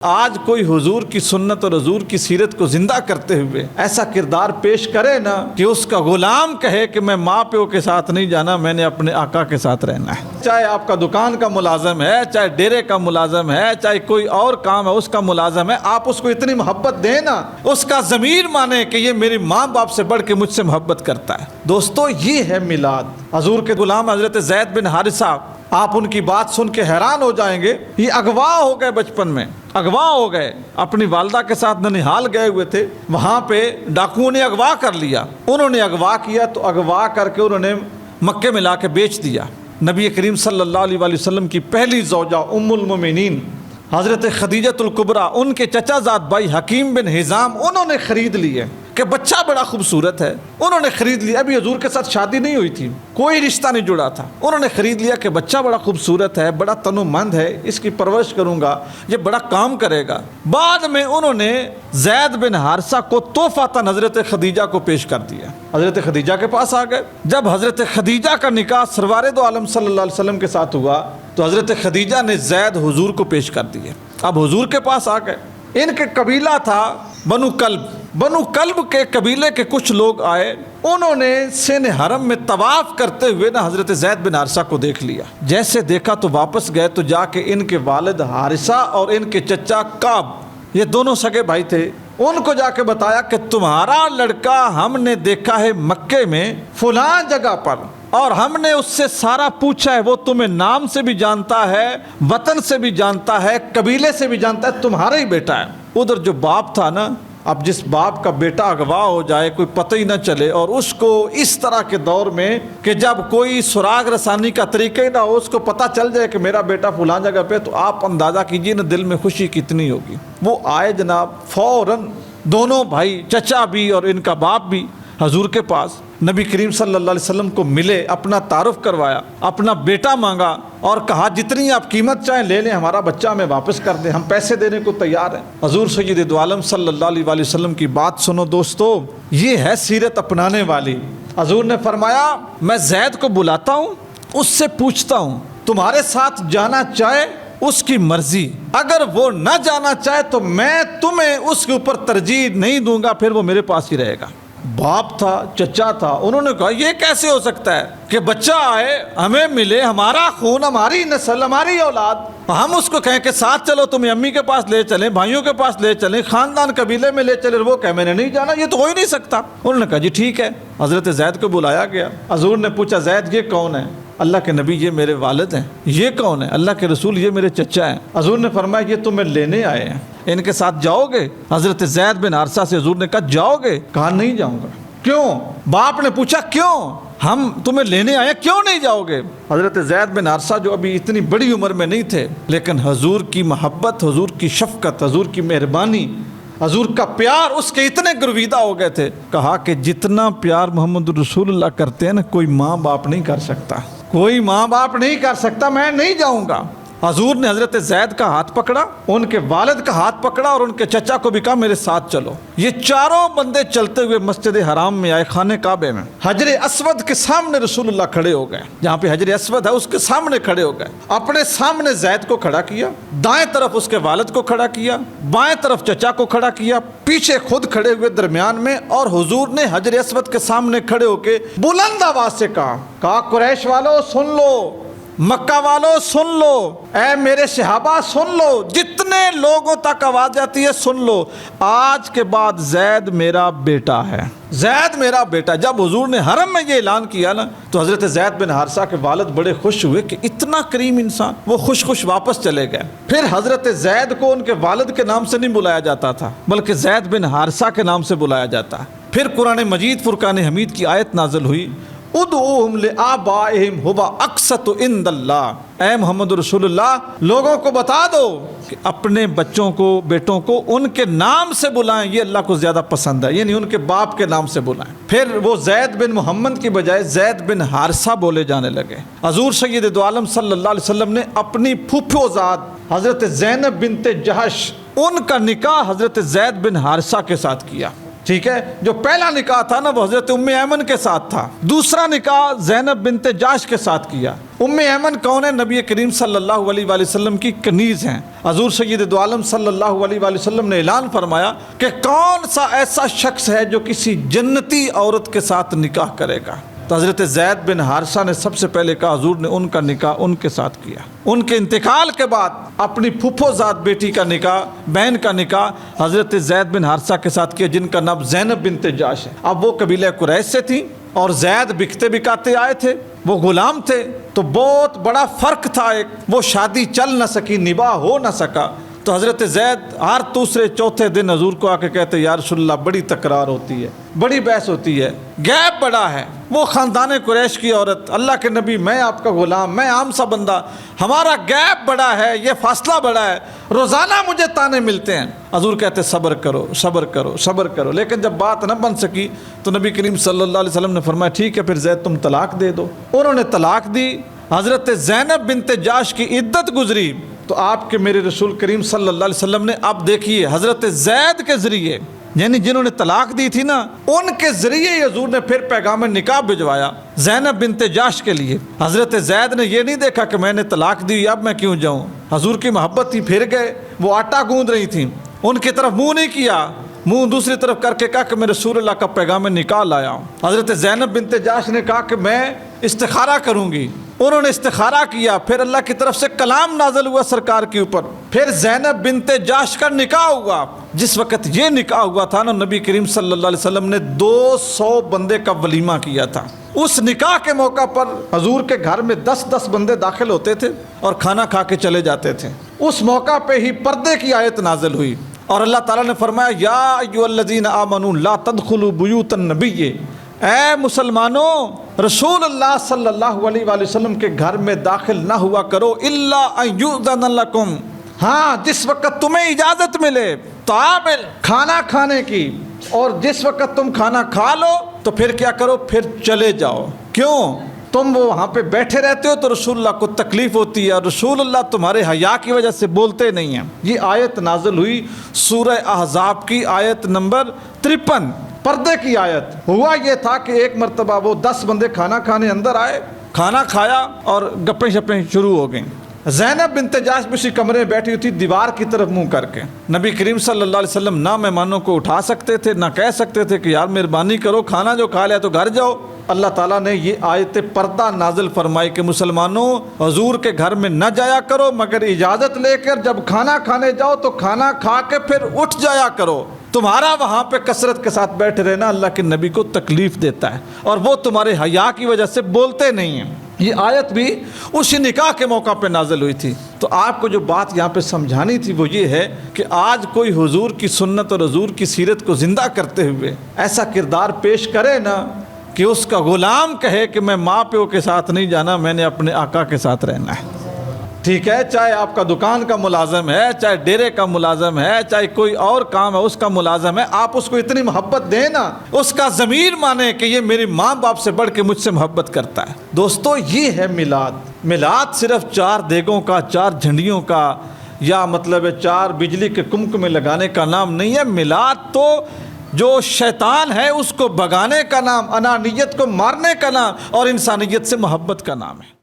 آج کوئی حضور کی سنت اور حضور کی سیرت کو زندہ کرتے ہوئے ایسا کردار پیش کرے نا کہ اس کا غلام کہے کہ میں ماں پیو کے ساتھ نہیں جانا، میں نے اپنے آقا کے ساتھ رہنا ہے۔ چاہے آپ کا دکان کا ملازم ہے، چاہے ڈیرے کا ملازم ہے، چاہے کوئی اور کام ہے اس کا ملازم ہے، آپ اس کو اتنی محبت دیں نا، اس کا ضمیر مانے کہ یہ میری ماں باپ سے بڑھ کے مجھ سے محبت کرتا ہے۔ دوستو، یہ ہے میلاد۔ حضور کے غلام حضرت زید بن حارثہ، آپ ان کی بات سن کے حیران ہو جائیں گے۔ یہ اغوا ہو گئے، بچپن میں اغوا ہو گئے، اپنی والدہ کے ساتھ ننیحال گئے ہوئے تھے، وہاں پہ ڈاکوؤں نے اغوا کر لیا۔ انہوں نے اغوا کیا تو اغوا کر کے انہوں نے مکے میں لا کے بیچ دیا۔ نبی کریم صلی اللہ علیہ وآلہ وسلم کی پہلی زوجہ ام المومنین حضرت خدیجۃ الکبریٰ، ان کے چچا زاد بھائی حکیم بن حزام، انہوں نے خرید لیے کہ بچہ بڑا خوبصورت ہے۔ انہوں نے خرید لیا، ابھی حضور کے ساتھ شادی نہیں ہوئی تھی، کوئی رشتہ نہیں جڑا تھا۔ انہوں نے خرید لیا کہ بچہ بڑا خوبصورت ہے، بڑا تنومند ہے، اس کی پرورش کروں گا، یہ بڑا کام کرے گا۔ بعد میں انہوں نے زید بن حارثہ کو تحفۃً حضرت خدیجہ کو پیش کر دیا۔ حضرت خدیجہ کے پاس آ گئے۔ جب حضرت خدیجہ کا نکاح سرور دو عالم صلی اللہ علیہ وسلم کے ساتھ ہوا تو حضرت خدیجہ نے زید حضور کو پیش کر دیے۔ اب حضور کے پاس آ گئے۔ ان کے قبیلہ تھا بنو کلب۔ بنو کلب کے قبیلے کے کچھ لوگ آئے، انہوں نے سین حرم میں طواف کرتے ہوئے نا حضرت زید بن حارثہ کو دیکھ لیا۔ جیسے دیکھا تو واپس گئے تو جا کے ان کے والد حارثہ اور ان کے چچا کعب، یہ دونوں سگے بھائی تھے، ان کو جا کے بتایا کہ تمہارا لڑکا ہم نے دیکھا ہے مکے میں فلاں جگہ پر، اور ہم نے اس سے سارا پوچھا ہے، وہ تمہیں نام سے بھی جانتا ہے، وطن سے بھی جانتا ہے، قبیلے سے بھی جانتا ہے، تمہارا ہی بیٹا ہے۔ ادھر جو باپ تھا نا، اب جس باپ کا بیٹا اغوا ہو جائے، کوئی پتہ ہی نہ چلے، اور اس کو اس طرح کے دور میں کہ جب کوئی سراغ رسانی کا طریقہ ہی نہ ہو، اس کو پتہ چل جائے کہ میرا بیٹا فلاں جگہ پہ، تو آپ اندازہ کیجئے نا دل میں خوشی کتنی ہوگی۔ وہ آئے جناب فوراً، دونوں بھائی، چچا بھی اور ان کا باپ بھی، حضور کے پاس نبی کریم صلی اللہ علیہ وسلم کو ملے، اپنا تعارف کروایا، اپنا بیٹا مانگا اور کہا جتنی آپ قیمت چاہیں لے لیں، ہمارا بچہ ہمیں واپس کر دیں، ہم پیسے دینے کو تیار ہیں۔ حضور سید دو عالم صلی اللہ علیہ وآلہ وسلم کی بات سنو دوستو، یہ ہے سیرت اپنانے والی۔ حضور نے فرمایا میں زید کو بلاتا ہوں، اس سے پوچھتا ہوں تمہارے ساتھ جانا چاہے اس کی مرضی، اگر وہ نہ جانا چاہے تو میں تمہیں اس کے اوپر ترجیح نہیں دوں گا، پھر وہ میرے پاس ہی رہے گا۔ باپ تھا، چچا تھا، انہوں نے کہا یہ کیسے ہو سکتا ہے کہ بچہ آئے، ہمیں ملے، ہمارا خون، ہماری نسل، ہماری اولاد، ہم اس کو کہیں کہ ساتھ چلو، تمہیں امی کے پاس لے چلیں، بھائیوں کے پاس لے چلیں، خاندان قبیلے میں لے چلیں، وہ کہے میں نے نہیں جانا، یہ تو ہو ہی نہیں سکتا۔ انہوں نے کہا جی ٹھیک ہے۔ حضرت زید کو بلایا گیا۔ حضور نے پوچھا زید یہ کون ہے؟ اللہ کے نبی یہ میرے والد ہیں۔ یہ کون ہے؟ اللہ کے رسول یہ میرے چچا ہیں۔ حضور نے فرمایا یہ تمہیں لینے آئے ہیں، ان کے ساتھ جاؤ گے؟ حضرت زید بن حارثہ سے حضور نے کہا جاؤ گے؟ کہا نہیں جاؤں گا۔ کیوں؟ باپ نے پوچھا کیوں؟ ہم تمہیں لینے آئے، کیوں نہیں جاؤ گے؟ حضرت زید بن حارثہ جو ابھی اتنی بڑی عمر میں نہیں تھے، لیکن حضور کی محبت، حضور کی شفقت، حضور کی مہربانی، حضور کا پیار اس کے اتنے گرویدہ ہو گئے تھے، کہا کہ جتنا پیار محمد رسول اللہ کرتے ہیں نا، کوئی ماں باپ نہیں کر سکتا، کوئی ماں باپ نہیں کر سکتا، میں نہیں جاؤں گا۔ حضور نے حضرت زید کا ہاتھ پکڑا، ان کے والد کا ہاتھ پکڑا اور ان کے چچا کو بھی کہا میرے ساتھ چلو۔ یہ چاروں بندے چلتے ہوئے مسجد حرام میں آئے، خانہ کعبے میں۔ حجر اسود کے سامنے رسول اللہ کھڑے ہو گئے، جہاں پہ حجر اسود ہے اس کے سامنے کھڑے ہو گئے۔ اپنے سامنے زید کو کھڑا کیا، دائیں طرف اس کے والد کو کھڑا کیا، بائیں طرف چچا کو کھڑا کیا، پیچھے خود کھڑے ہوئے درمیان میں، اور حضور نے حجر اسود کے سامنے کھڑے ہو کے بلند آواز سے کہا قریش والو سن لو، مکہ والو سن لو، اے میرے صحابہ سن لو، جتنے لوگوں تک آواز جاتی ہے سن لو، آج کے بعد زید میرا بیٹا ہے، زید میرا بیٹا۔ جب حضور نے حرم میں یہ اعلان کیا نا تو حضرت زید بن حارثہ کے والد بڑے خوش ہوئے کہ اتنا کریم انسان، وہ خوش خوش واپس چلے گئے۔ پھر حضرت زید کو ان کے والد کے نام سے نہیں بلایا جاتا تھا، بلکہ زید بن حارثہ کے نام سے بلایا جاتا۔ پھر قرآن مجید فرقان حمید کی آیت نازل ہوئی، ادعوہم لآبائہم ھو اقسط عند اللہ، اے محمد رسول اللہ لوگوں کو بتا دو کہ اپنے بچوں کو، بیٹوں کو ان کے نام سے بلائیں، یہ اللہ کو زیادہ پسند ہے، یعنی ان کے باپ کے نام سے بلائیں۔ پھر وہ زید بن محمد کی بجائے زید بن حارثہ بولے جانے لگے۔ حضور سید دو عالم صلی اللہ علیہ وسلم نے اپنی پھوپھو زاد حضرت زینب بنت جہش، ان کا نکاح حضرت زید بن حارثہ کے ساتھ کیا۔ ٹھیک ہے، جو پہلا نکاح تھا نا وہ حضرت ام ایمن کے ساتھ تھا، دوسرا نکاح زینب بنت جاش کے ساتھ کیا، ایمن کون ہے؟ نبی کریم صلی اللہ علیہ وآلہ وسلم کی کنیز ہیں۔ حضور سید دو عالم صلی اللہ علیہ وآلہ وسلم نے اعلان فرمایا کہ کون سا ایسا شخص ہے جو کسی جنتی عورت کے ساتھ نکاح کرے گا؟ تو حضرت زید بن حارثہ نے سب سے پہلے کہا حضور نے ان کا نکاح ان کے ساتھ کیا۔ ان کے انتقال کے بعد اپنی پھپھو زاد بیٹی کا نکاح، بہن کا نکاح حضرت زید بن حارثہ کے ساتھ کیا، جن کا نام زینب بنت جاش ہے۔ اب وہ قبیلہ قریش سے تھی اور زید بکتے بکاتے آئے تھے، وہ غلام تھے، تو بہت بڑا فرق تھا، ایک وہ شادی چل نہ سکی، نباہ ہو نہ سکا۔ تو حضرت زید ہر دوسرے چوتھے دن حضور کو آ کے کہتے یا رسول اللہ بڑی تکرار ہوتی ہے، بڑی بحث ہوتی ہے، گیپ بڑا ہے، وہ خاندان قریش کی عورت، اللہ کے نبی میں آپ کا غلام، میں عام سا بندہ، ہمارا گیپ بڑا ہے، یہ فاصلہ بڑا ہے، روزانہ مجھے تانے ملتے ہیں۔ حضور کہتے صبر کرو صبر کرو صبر کرو، لیکن جب بات نہ بن سکی تو نبی کریم صلی اللہ علیہ وسلم نے فرمایا ٹھیک ہے پھر زید تم طلاق دے دو۔ انہوں نے طلاق دی۔ حضرت زینب بنت جاش کی عدت گزری تو آپ کے میرے رسول کریم صلی اللہ علیہ وسلم نے، اب دیکھیے حضرت زید کے ذریعے، یعنی جنہوں نے طلاق دی تھی نا، ان کے ذریعے حضور نے پھر پیغام نکاح بھجوایا زینب بنت جاش کے لیے۔ حضرت زید نے یہ نہیں دیکھا کہ میں نے طلاق دی اب میں کیوں جاؤں، حضور کی محبت تھی، پھر گئے، وہ آٹا گوندھ رہی تھیں، ان کی طرف منہ نہیں کیا، منہ دوسری طرف کر کے کہا کہ میں رسول اللہ کا پیغام نکاح لایا ہوں۔ حضرت زینب بنت جاش نے کہا کہ میں استخارہ کروں گی، انہوں نے استخارہ کیا، پھر اللہ کی طرف سے کلام نازل ہوا سرکار کے اوپر، پھر زینب بنت جاش کا نکاح ہوا۔ جس وقت یہ نکاح ہوا تھا نا، نبی کریم صلی اللہ علیہ وسلم نے 200 بندے کا ولیمہ کیا تھا۔ اس نکاح کے موقع پر حضور کے گھر میں 10 بندے داخل ہوتے تھے اور کھانا کھا کے چلے جاتے تھے۔ اس موقع پہ ہی پردے کی آیت نازل ہوئی اور اللہ تعالیٰ نے فرمایا یا ایھا الذین آمنوا لا تدخلوا بیوت النبی، اے مسلمانوں رسول اللہ صلی اللہ علیہ وآلہ وسلم کے گھر میں داخل نہ ہوا کرو الا ان یؤذن لکم، ہاں جس وقت تمہیں اجازت ملے طعام کھانا کھانے کی، اور جس وقت تم کھانا کھا لو تو پھر کیا کرو، پھر چلے جاؤ۔ کیوں؟ تم وہ وہاں پہ بیٹھے رہتے ہو تو رسول اللہ کو تکلیف ہوتی ہے اور رسول اللہ تمہارے حیا کی وجہ سے بولتے نہیں ہیں۔ یہ آیت نازل ہوئی سورہ احزاب کی آیت نمبر 53، پردے کی آیت۔ ہوا یہ تھا کہ ایک مرتبہ وہ 10 بندے کھانا کھانے اندر آئے، کھانا کھایا اور گپیں شپیں شروع ہو گئیں۔ زینب بنت جاش بھی اسی کمرے میں بیٹھی ہوئی تھی دیوار کی طرف منہ کر کے۔ نبی کریم صلی اللہ علیہ وسلم نہ مہمانوں کو اٹھا سکتے تھے، نہ کہہ سکتے تھے کہ یار مہربانی کرو، کھانا جو کھا لیا تو گھر جاؤ۔ اللہ تعالیٰ نے یہ آیت پردہ نازل فرمائی کہ مسلمانوں حضور کے گھر میں نہ جایا کرو مگر اجازت لے کر، جب کھانا کھانے جاؤ تو کھانا کھا کے پھر اٹھ جایا کرو۔ تمہارا وہاں پہ کثرت کے ساتھ بیٹھے رہنا اللہ کے نبی کو تکلیف دیتا ہے اور وہ تمہارے حیا کی وجہ سے بولتے نہیں ہیں۔ یہ آیت بھی اسی نکاح کے موقع پہ نازل ہوئی تھی۔ تو آپ کو جو بات یہاں پہ سمجھانی تھی وہ یہ ہے کہ آج کوئی حضور کی سنت اور حضور کی سیرت کو زندہ کرتے ہوئے ایسا کردار پیش کرے نا کہ اس کا غلام کہے کہ میں ماں پیو کے ساتھ نہیں جانا، میں نے اپنے آقا کے ساتھ رہنا ہے۔ ٹھیک ہے، چاہے آپ کا دکان کا ملازم ہے، چاہے ڈیرے کا ملازم ہے، چاہے کوئی اور کام ہے اس کا ملازم ہے، آپ اس کو اتنی محبت دیں نا، اس کا ضمیر مانے کہ یہ میری ماں باپ سے بڑھ کے مجھ سے محبت کرتا ہے۔ دوستو یہ ہے میلاد۔ میلاد صرف 4 دیگوں کا، 4 جھنڈیوں کا، یا مطلب 4 بجلی کے کمکمے لگانے کا نام نہیں ہے۔ میلاد تو جو شیطان ہے اس کو بھگانے کا نام، انانیت کو مارنے کا نام اور انسانیت سے محبت کا نام ہے۔